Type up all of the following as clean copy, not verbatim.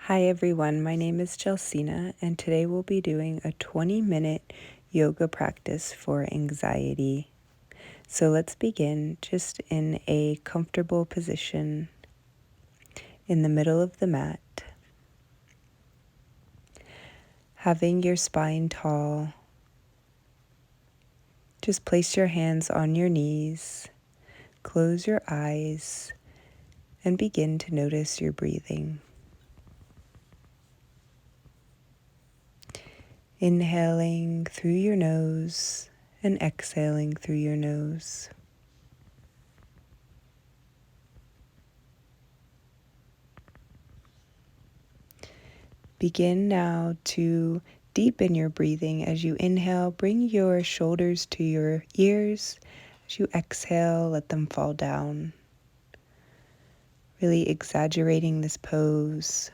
Hi everyone, my name is Gelsina, and today we'll be doing a 20-minute yoga practice for anxiety. So let's begin just in a comfortable position in the middle of the mat, having your spine tall. Just place your hands on your knees, close your eyes, and begin to notice your breathing. Inhaling through your nose and exhaling through your nose. Begin now to deepen your breathing. As you inhale, bring your shoulders to your ears. As you exhale, let them fall down. Really exaggerating this pose.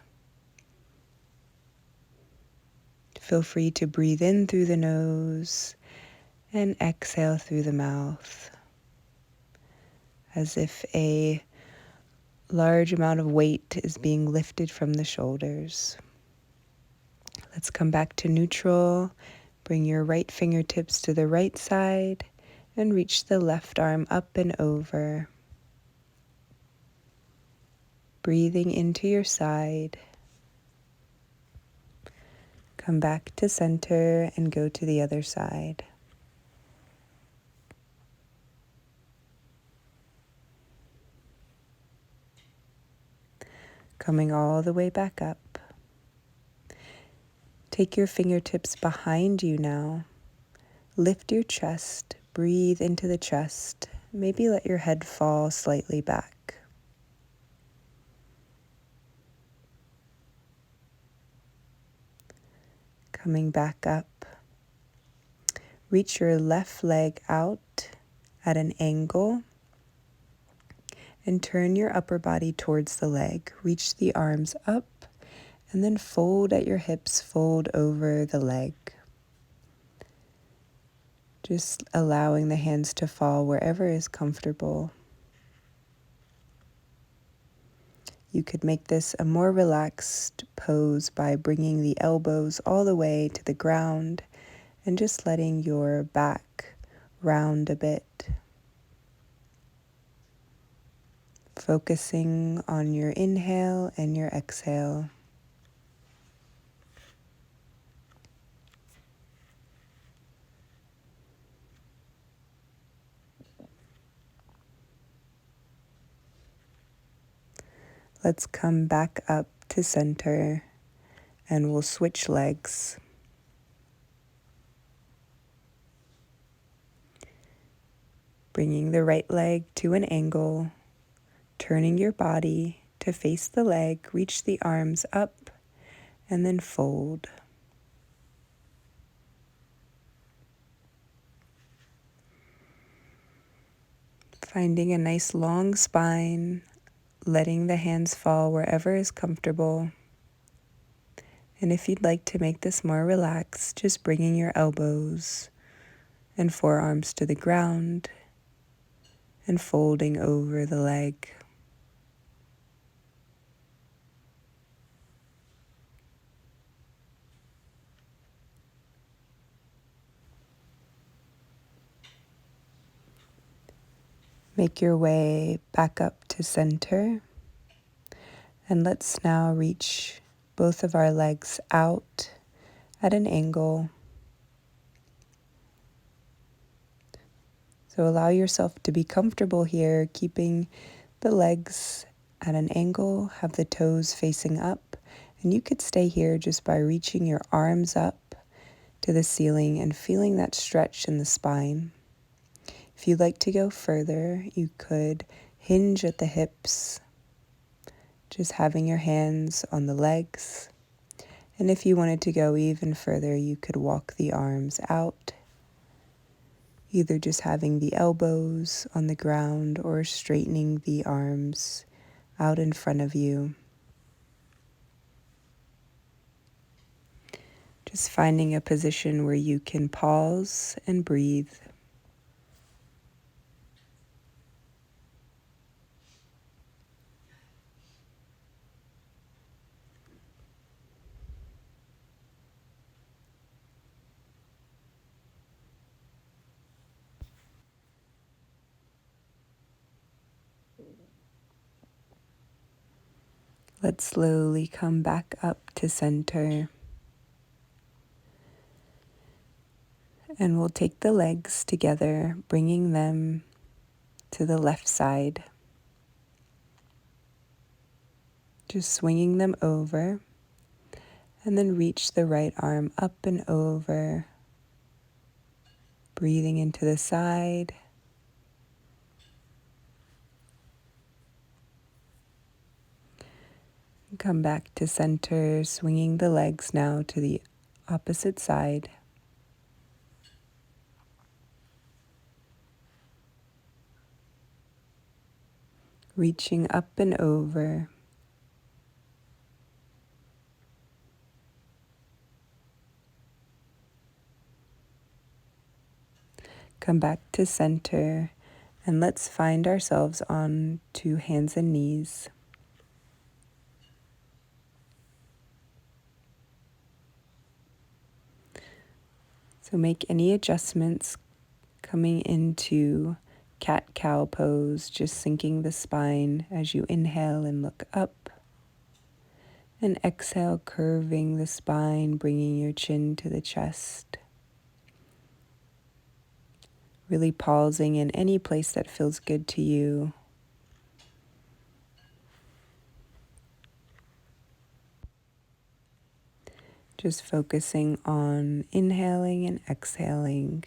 Feel free to breathe in through the nose and exhale through the mouth, as if a large amount of weight is being lifted from the shoulders. Let's come back to neutral. Bring your right fingertips to the right side and reach the left arm up and over. Breathing into your side. Come back to center and go to the other side. Coming all the way back up. Take your fingertips behind you now. Lift your chest. Breathe into the chest. Maybe let your head fall slightly back. Coming back up. Reach your left leg out at an angle and turn your upper body towards the leg. Reach the arms up and then fold at your hips, fold over the leg. Just allowing the hands to fall wherever is comfortable. You could make this a more relaxed pose by bringing the elbows all the way to the ground and just letting your back round a bit. Focusing on your inhale and your exhale. Let's come back up to center and we'll switch legs. Bringing the right leg to an angle, turning your body to face the leg, reach the arms up, and then fold. Finding a nice long spine, letting the hands fall wherever is comfortable. And if you'd like to make this more relaxed, just bringing your elbows and forearms to the ground and folding over the leg. Make your way back up to center. And let's now reach both of our legs out at an angle. So allow yourself to be comfortable here, keeping the legs at an angle, have the toes facing up. And you could stay here just by reaching your arms up to the ceiling and feeling that stretch in the spine. If you'd like to go further, you could hinge at the hips, just having your hands on the legs. And if you wanted to go even further, you could walk the arms out, either just having the elbows on the ground or straightening the arms out in front of you. Just finding a position where you can pause and breathe. Let's slowly come back up to center. And we'll take the legs together, bringing them to the left side. Just swinging them over. And then reach the right arm up and over. Breathing into the side. Come back to center, swinging the legs now to the opposite side. Reaching up and over. Come back to center, and let's find ourselves on to hands and knees. So make any adjustments coming into cat-cow pose, just sinking the spine as you inhale and look up. And exhale, curving the spine, bringing your chin to the chest. Really pausing in any place that feels good to you. Just focusing on inhaling and exhaling.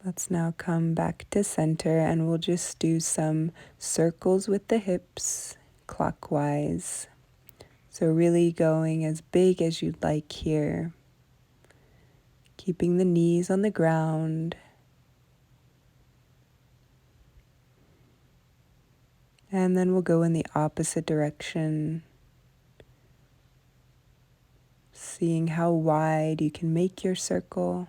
Let's now come back to center, and we'll just do some circles with the hips clockwise. So really going as big as you'd like here. Keeping the knees on the ground. And then we'll go in the opposite direction. Seeing how wide you can make your circle.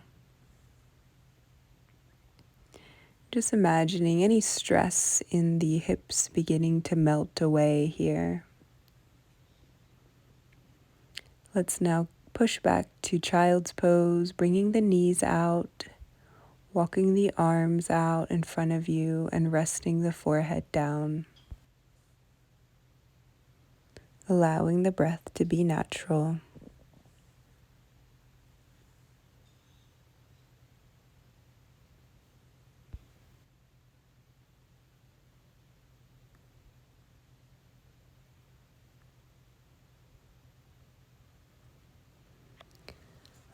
Just imagining any stress in the hips beginning to melt away here. Let's now push back to child's pose, bringing the knees out, walking the arms out in front of you, and resting the forehead down. Allowing the breath to be natural.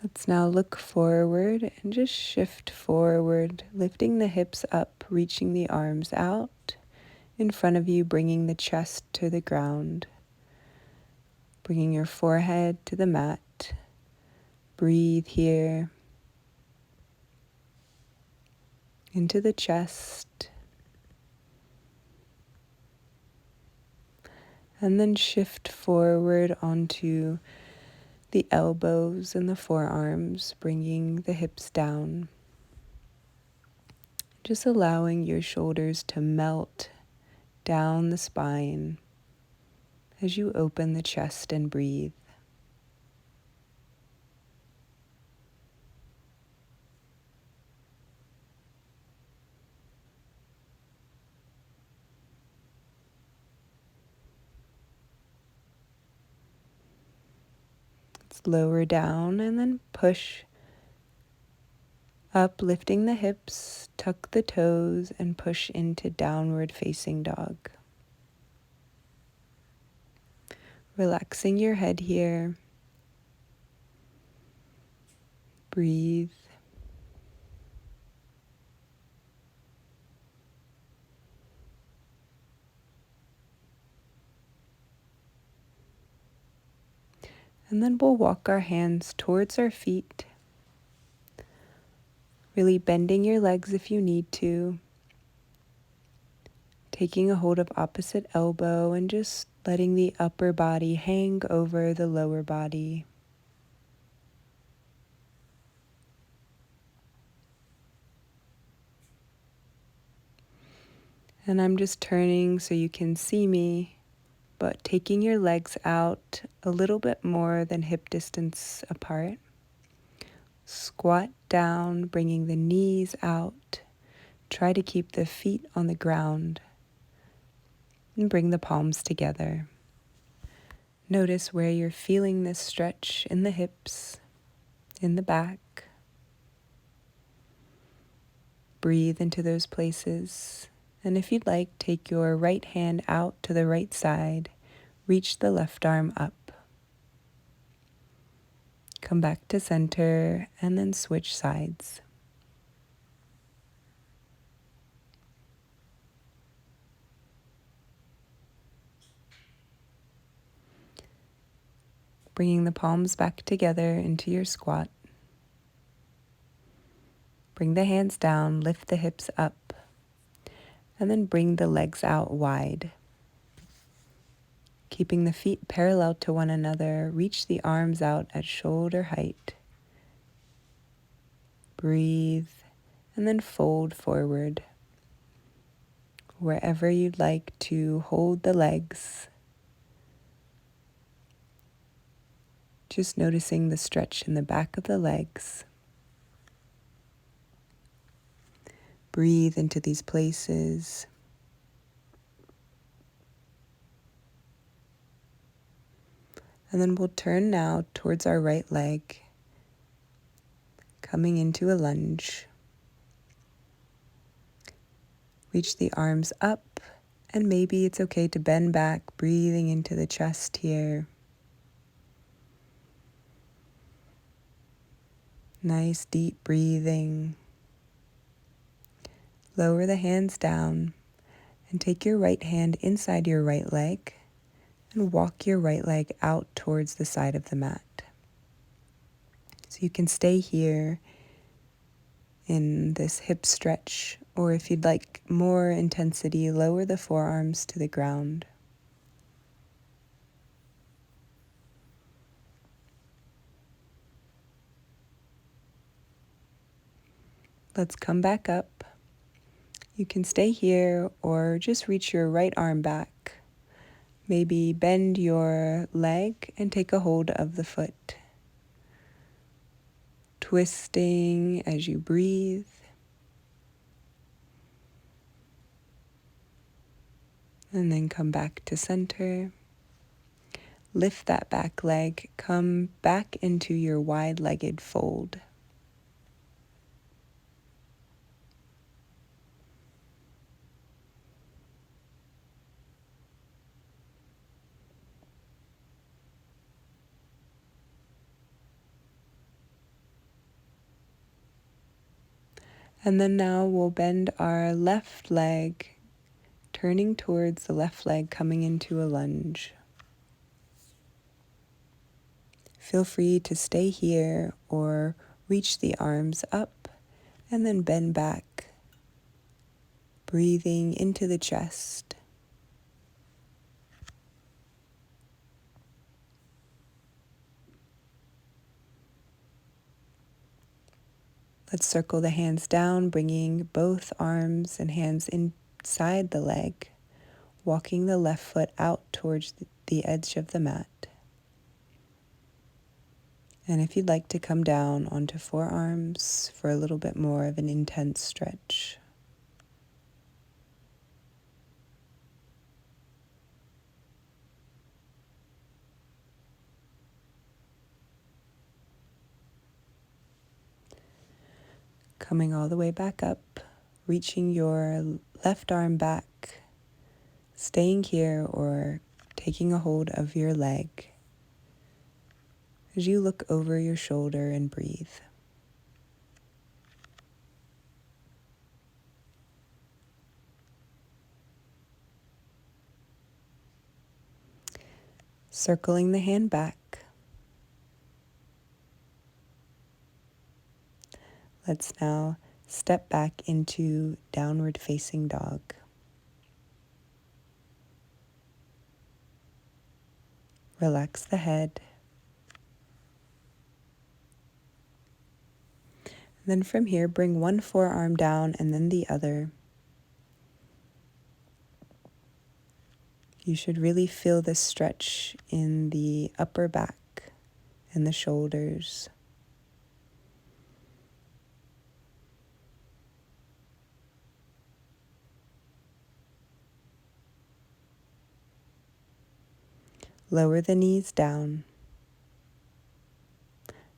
Let's now look forward and just shift forward, lifting the hips up, reaching the arms out in front of you, bringing the chest to the ground, bringing your forehead to the mat. Breathe here into the chest, and then shift forward onto the elbows and the forearms, bringing the hips down. Just allowing your shoulders to melt down the spine as you open the chest and breathe. Let's lower down and then push up, lifting the hips, tuck the toes, and push into downward facing dog. Relaxing your head here. Breathe. And then we'll walk our hands towards our feet, really bending your legs if you need to, taking a hold of opposite elbow and just letting the upper body hang over the lower body. And I'm just turning so you can see me, but taking your legs out a little bit more than hip distance apart. Squat down, bringing the knees out. Try to keep the feet on the ground and bring the palms together. Notice where you're feeling this stretch in the hips, in the back. Breathe into those places. And if you'd like, take your right hand out to the right side. Reach the left arm up. Come back to center and then switch sides. Bringing the palms back together into your squat. Bring the hands down, lift the hips up, and then bring the legs out wide. Keeping the feet parallel to one another, reach the arms out at shoulder height. Breathe, and then fold forward. Wherever you'd like to hold the legs. Just noticing the stretch in the back of the legs. Breathe into these places. And then we'll turn now towards our right leg, coming into a lunge. Reach the arms up, and maybe it's okay to bend back, breathing into the chest here. Nice deep breathing. Lower the hands down and take your right hand inside your right leg and walk your right leg out towards the side of the mat. So you can stay here in this hip stretch, or if you'd like more intensity, lower the forearms to the ground. Let's come back up. You can stay here or just reach your right arm back. Maybe bend your leg and take a hold of the foot. Twisting as you breathe. And then come back to center. Lift that back leg. Come back into your wide-legged fold. And then now we'll bend our left leg, turning towards the left leg, coming into a lunge. Feel free to stay here or reach the arms up and then bend back, breathing into the chest. Let's circle the hands down, bringing both arms and hands inside the leg, walking the left foot out towards the edge of the mat. And if you'd like to come down onto forearms for a little bit more of an intense stretch. Coming all the way back up, reaching your left arm back, staying here or taking a hold of your leg as you look over your shoulder and breathe. Circling the hand back. Let's now step back into downward facing dog. Relax the head. And then from here, bring one forearm down and then the other. You should really feel this stretch in the upper back and the shoulders. Lower the knees down.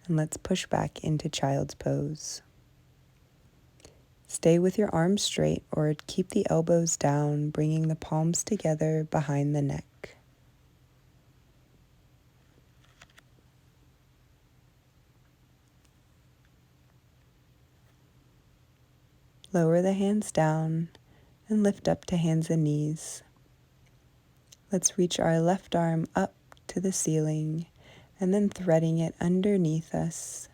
And let's push back into child's pose. Stay with your arms straight or keep the elbows down, bringing the palms together behind the neck. Lower the hands down and lift up to hands and knees. Let's reach our left arm up to the ceiling and then threading it underneath us,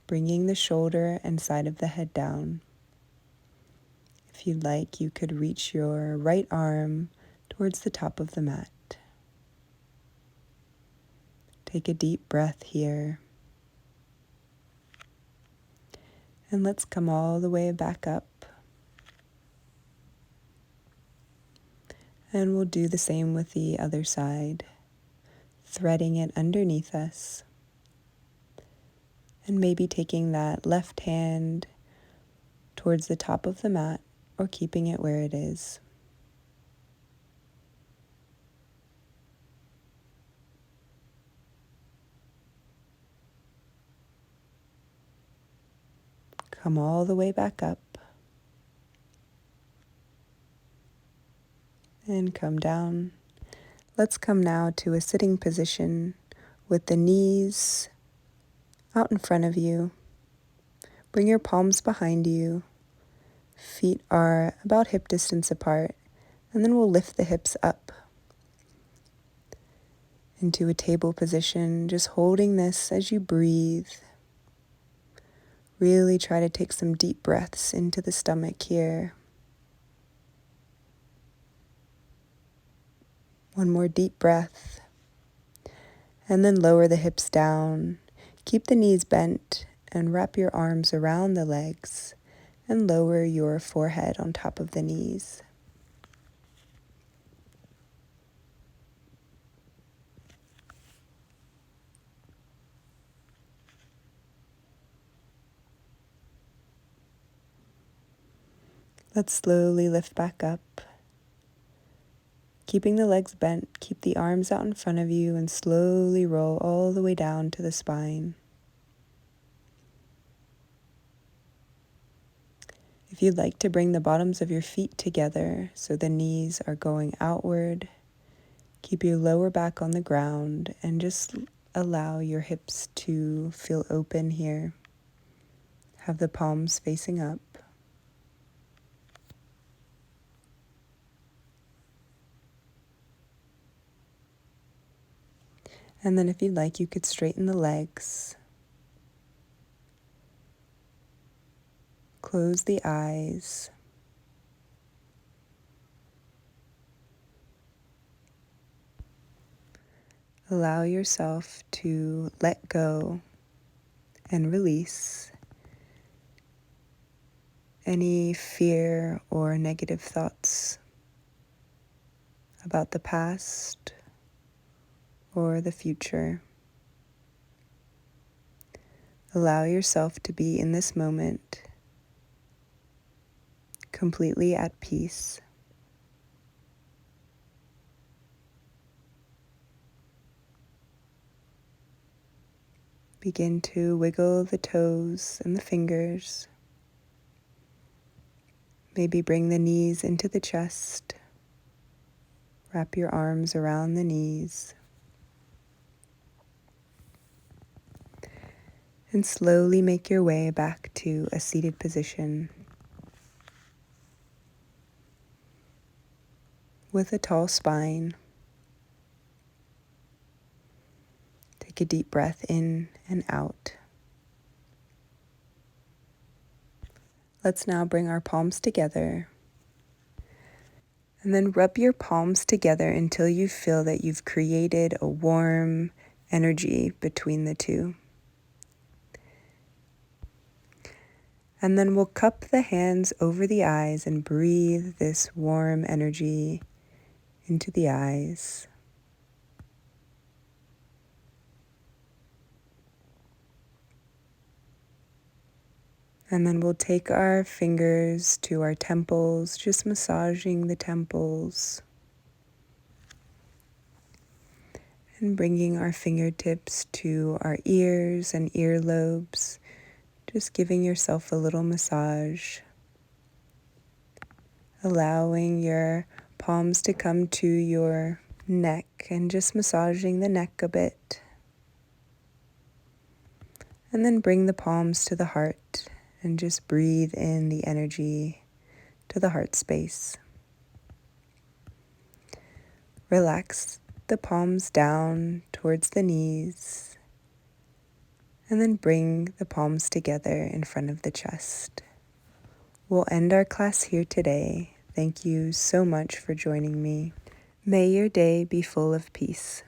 bringing the shoulder and side of the head down. If you'd like, you could reach your right arm towards the top of the mat. Take a deep breath here. And let's come all the way back up. And we'll do the same with the other side, threading it underneath us. And maybe taking that left hand towards the top of the mat or keeping it where it is. Come all the way back up. And come down. Let's come now to a sitting position with the knees out in front of you. Bring your palms behind you. Feet are about hip distance apart. And then we'll lift the hips up into a table position, just holding this as you breathe. Really try to take some deep breaths into the stomach here. One more deep breath. And then lower the hips down. Keep the knees bent and wrap your arms around the legs and lower your forehead on top of the knees. Let's slowly lift back up. Keeping the legs bent, keep the arms out in front of you and slowly roll all the way down to the spine. If you'd like to bring the bottoms of your feet together so the knees are going outward, keep your lower back on the ground and just allow your hips to feel open here. Have the palms facing up. And then if you'd like, you could straighten the legs. Close the eyes. Allow yourself to let go and release any fear or negative thoughts about the past or the future. Allow yourself to be in this moment, completely at peace. Begin to wiggle the toes and the fingers. Maybe bring the knees into the chest. Wrap your arms around the knees. And slowly make your way back to a seated position with a tall spine. Take a deep breath in and out. Let's now bring our palms together. And then rub your palms together until you feel that you've created a warm energy between the two. And then we'll cup the hands over the eyes and breathe this warm energy into the eyes. And then we'll take our fingers to our temples, just massaging the temples. And bringing our fingertips to our ears and earlobes, just giving yourself a little massage. Allowing your palms to come to your neck and just massaging the neck a bit. And then bring the palms to the heart and just breathe in the energy to the heart space. Relax the palms down towards the knees and then bring the palms together in front of the chest. We'll end our class here today. Thank you so much for joining me. May your day be full of peace.